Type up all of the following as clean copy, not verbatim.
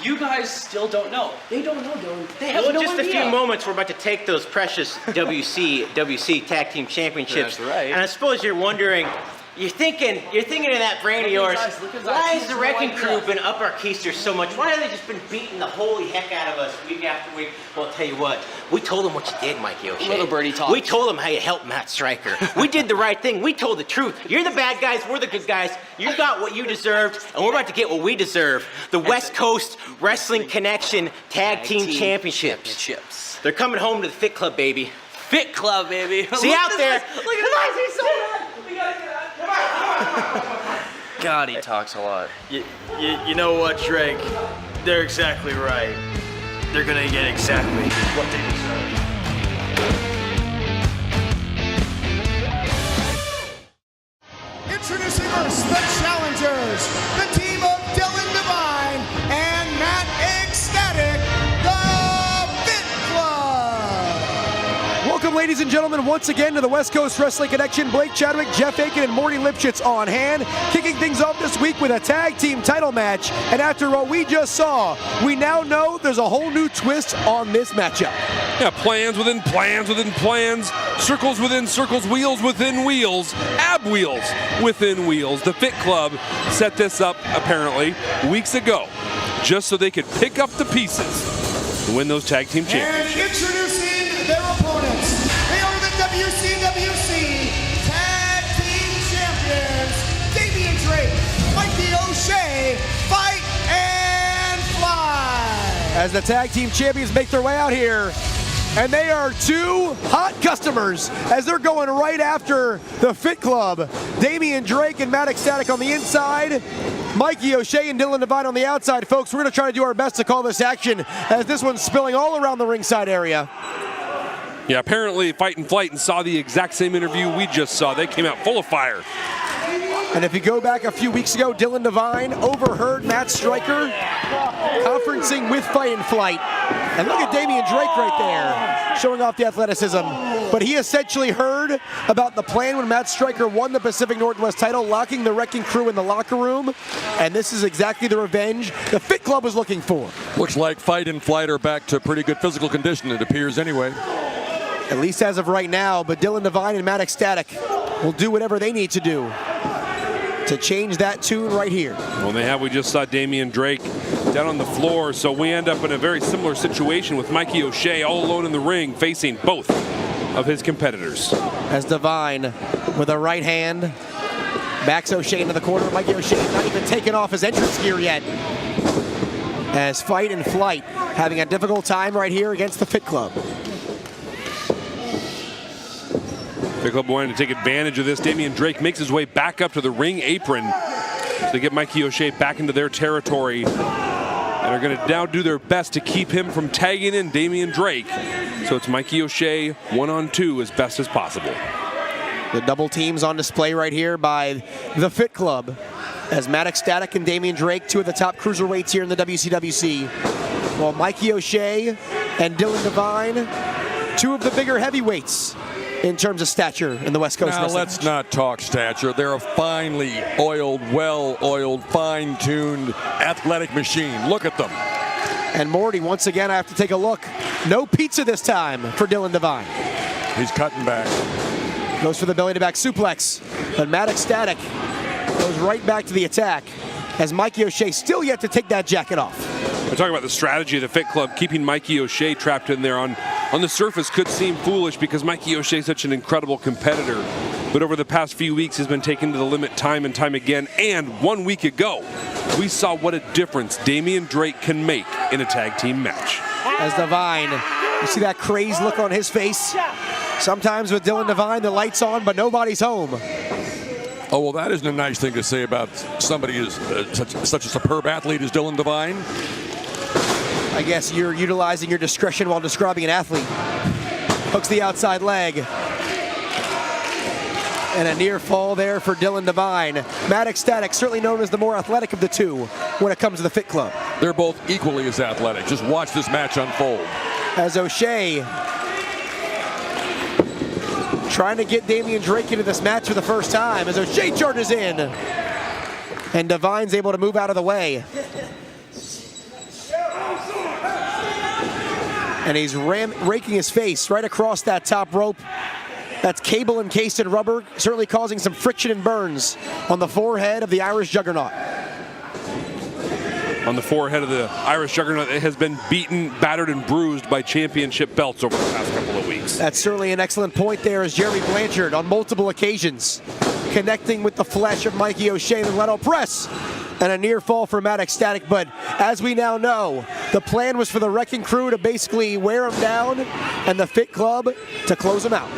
You guys still don't know. They don't know, Dylan. They have no just idea. a few moments, we're about to take those precious WCWC Tag Team Championships. That's right. And I suppose you're wondering, you're thinking in that brain of yours, why has the Wrecking Crew been up our keisters so much? Why have they just been beating the holy heck out of us week after week? Well, I'll tell you what, we told them what you did, Mikey O'Shea. Little birdie talk. We told them how you helped Matt Stryker. We did the right thing. We told the truth. You're the bad guys, we're the good guys. You got what you deserved, and we're about to get what we deserve. The West Coast Wrestling Connection Tag Team Championships. They're coming home to the Fit Club, baby. Fit Club, baby. See you out there. Look at this. He's so bad. We gotta get out. God, he talks a lot. You know what, Drake? They're exactly right. They're gonna get exactly what they deserve. Introducing first the challengers, the team of Dylan Devine and Matt Ecstatic, the Fit Club. Welcome, ladies and gentlemen, once again to the West Coast Wrestling Connection. Blake Chadwick, Jeff Aiken, and Morty Lipschitz on hand, kicking things off this week with a tag team title match. And after what we just saw, we now know there's a whole new twist on this matchup. Yeah, plans within plans within plans, circles within circles, wheels within wheels, ab wheels within wheels. The Fit Club set this up, apparently, weeks ago, just so they could pick up the pieces to win those tag team championships. And introducing their opponents, they are the WCWC Tag Team Champions, Damian Drake, Mikey O'Shea, Fight and Fly. As the tag team champions make their way out here, and they are two hot customers as they're going right after the Fit Club. Damian Drake and Matt Ecstatic on the inside, Mikey O'Shea and Dylan Devine on the outside. Folks, we're going to try to do our best to call this action as this one's spilling all around the ringside area. Yeah, apparently Fight and Flight and saw the exact same interview we just saw. They came out full of fire. And if you go back a few weeks ago, Dylan Devine overheard Matt Stryker conferencing with Fight and Flight. And look at Damian Drake right there, showing off the athleticism. But he essentially heard about the plan when Matt Stryker won the Pacific Northwest title, locking the Wrecking Crew in the locker room. And this is exactly the revenge the Fit Club was looking for. Looks like Fight and Flight are back to pretty good physical condition, it appears anyway. At least as of right now, but Dylan Devine and Matt Ecstatic will do whatever they need to do to change that tune right here. Well, we just saw Damian Drake down on the floor, so we end up in a very similar situation with Mikey O'Shea all alone in the ring facing both of his competitors. As Devine with a right hand backs O'Shea into the corner. Mikey O'Shea not even taken off his entrance gear yet. As Fight and Flight having a difficult time right here against the Fit Club. Fit Club wanting to take advantage of this. Damian Drake makes his way back up to the ring apron to get Mikey O'Shea back into their territory. And are going to now do their best to keep him from tagging in Damian Drake. So it's Mikey O'Shea 1-on-2 as best as possible. The double teams on display right here by the Fit Club. As Matt Ecstatic and Damian Drake, two of the top cruiserweights here in the WCWC. While Mikey O'Shea and Dylan Devine, two of the bigger heavyweights in terms of stature in the West Coast. Now let's not talk stature. They're a finely oiled, well-oiled, fine-tuned athletic machine. Look at them. And Morty, once again, I have to take a look. No pizza this time for Dylan Devine. He's cutting back. Goes for the belly-to-back suplex, but Matt Ecstatic goes right back to the attack as Mikey O'Shea still yet to take that jacket off. We're talking about the strategy of the Fit Club, keeping Mikey O'Shea trapped in there on the surface could seem foolish because Mikey O'Shea is such an incredible competitor. But over the past few weeks, he's been taken to the limit time and time again. And 1 week ago, we saw what a difference Damian Drake can make in a tag team match. As Devine, you see that crazed look on his face. Sometimes with Dylan Devine, the light's on, but nobody's home. Oh, well, that isn't a nice thing to say about somebody as such a superb athlete as Dylan Devine. I guess you're utilizing your discretion while describing an athlete. Hooks the outside leg. And a near fall there for Dylan Devine. Matt Ecstatic, certainly known as the more athletic of the two when it comes to the Fit Club. They're both equally as athletic. Just watch this match unfold. As O'Shea trying to get Damian Drake into this match for the first time as O'Shea charges in. And Devine's able to move out of the way. And he's raking his face right across that top rope. That's cable encased in rubber, certainly causing some friction and burns on the forehead of the Irish Juggernaut. On the forehead of the Irish Juggernaut, it has been beaten, battered, and bruised by championship belts over the past couple of weeks. That's certainly an excellent point there, as Jeremy Blanchard on multiple occasions connecting with the flesh of Mikey O'Shea. The lateral press and a near fall for Matt Ecstatic, but as we now know, the plan was for the Wrecking Crew to basically wear him down and the Fit Club to close him out.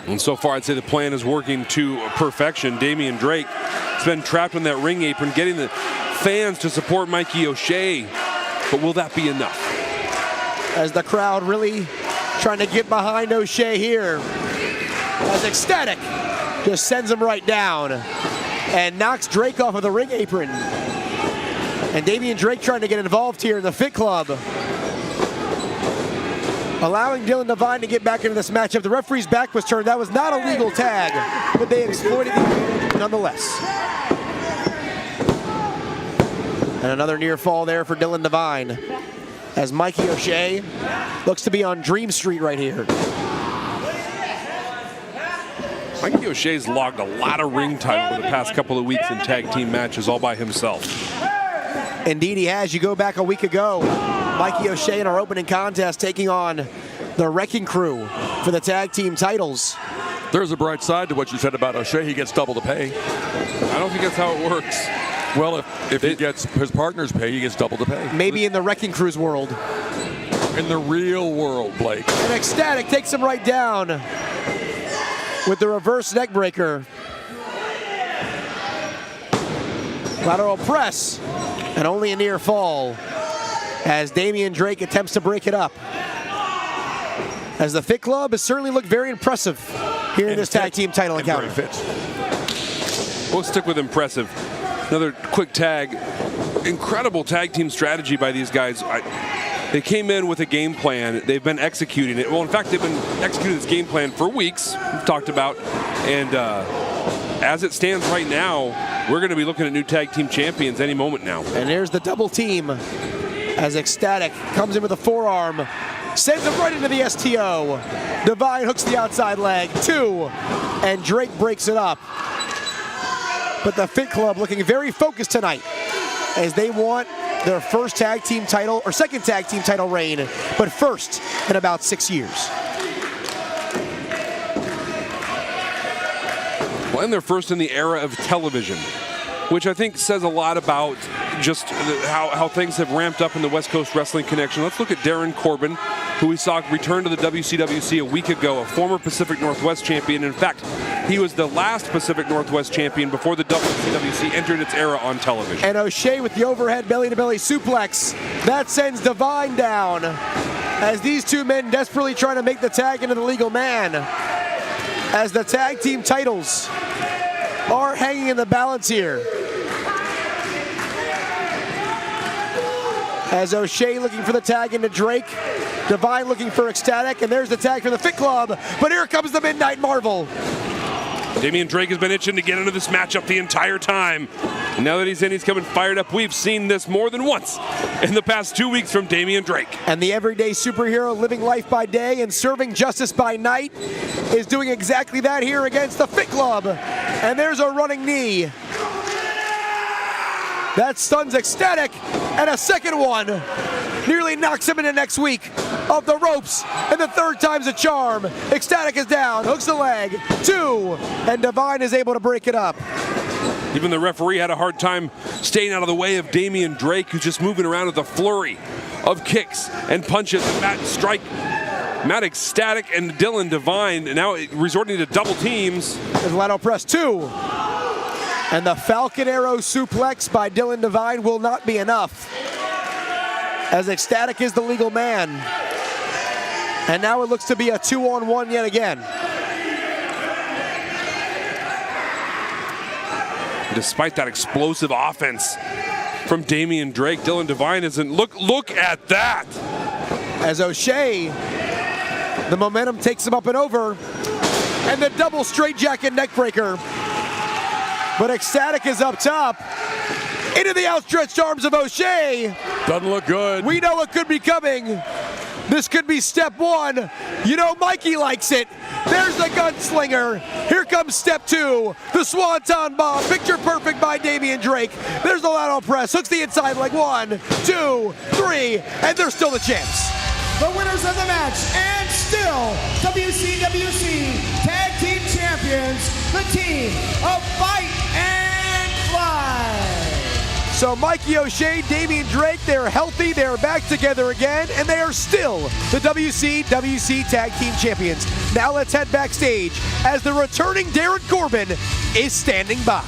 And so far, I'd say the plan is working to perfection. Damian Drake has been trapped on that ring apron, getting the fans to support Mikey O'Shea. But will that be enough? As the crowd really trying to get behind O'Shea here, as Ecstatic just sends him right down and knocks Drake off of the ring apron. And Damian Drake trying to get involved here in the Fit Club, allowing Dylan Devine to get back into this matchup. The referee's back was turned. That was not a legal tag, but they exploited it nonetheless. And another near fall there for Dylan Devine, as Mikey O'Shea looks to be on Dream Street right here. Mikey O'Shea's logged a lot of ring time over the past couple of weeks in tag team matches all by himself. Indeed he has. You go back a week ago, Mikey O'Shea in our opening contest taking on the Wrecking Crew for the tag team titles. There's a bright side to what you said about O'Shea. He gets double the pay. I don't think that's how it works. Well, if he gets his partner's pay, he gets double the pay. Maybe in the Wrecking Crew's world. In the real world, Blake. And Ecstatic takes him right down with the reverse neck breaker. Lateral press, and only a near fall as Damian Drake attempts to break it up. As the Fit Club has certainly looked very impressive here in this tag team title encounter. We'll stick with impressive. Another quick tag. Incredible tag team strategy by these guys. They came in with a game plan. They've been executing it. Well, in fact, they've been executing this game plan for weeks, we've talked about. And as it stands right now, we're going to be looking at new tag team champions any moment now. And there's the double team as Ecstatic comes in with a forearm, sends him right into the STO. Devine hooks the outside leg, 2, and Drake breaks it up. But the Fit Club looking very focused tonight as they want their first tag team title, or second tag team title reign, but first in about 6 years. Well, and they're first in the era of television, which I think says a lot about just how things have ramped up in the West Coast Wrestling Connection. Let's look at Darren Corbin, who we saw return to the WCWC a week ago, a former Pacific Northwest champion. In fact, he was the last Pacific Northwest champion before the WCWC entered its era on television. And O'Shea with the overhead belly-to-belly suplex. That sends Devine down as these two men desperately trying to make the tag into the legal man. As the tag team titles are hanging in the balance here. As O'Shea looking for the tag into Drake, Devine looking for Ecstatic, and there's the tag for the Fit Club, but here comes the Midnight Marvel. Damian Drake has been itching to get into this matchup the entire time. And now that he's in, he's coming fired up. We've seen this more than once in the past 2 weeks from Damian Drake. And the everyday superhero living life by day and serving justice by night is doing exactly that here against the Fit Club. And there's a running knee. That stuns Ecstatic, and a second one nearly knocks him into next week. Off the ropes, and the third time's a charm. Ecstatic is down, hooks the leg, 2, and Devine is able to break it up. Even the referee had a hard time staying out of the way of Damian Drake, who's just moving around with a flurry of kicks and punches. Matt Ecstatic and Dylan Devine now resorting to double teams. There's lateral press, 2. And the Falcon Arrow suplex by Dylan Devine will not be enough, as Ecstatic is the legal man. And now it looks to be a 2-on-1 yet again. Despite that explosive offense from Damian Drake, Dylan Devine isn't. Look at that! As O'Shea, the momentum takes him up and over, and the double straightjacket neckbreaker. But Ecstatic is up top, into the outstretched arms of O'Shea. Doesn't look good. We know what could be coming. This could be step one. You know Mikey likes it. There's the gunslinger. Here comes step two. The Swanton Bomb. Picture perfect by Damian Drake. There's the lateral press. Hooks the inside leg. 1, 2, 3. And they're still the champs. The winners of the match and still WCWC Tag Team Champions, the team of Fight and Fly. So Mikey O'Shea, Damian Drake, they're healthy, they're back together again, and they are still the WCWC Tag Team Champions. Now let's head backstage as the returning Darren Corbin is standing by.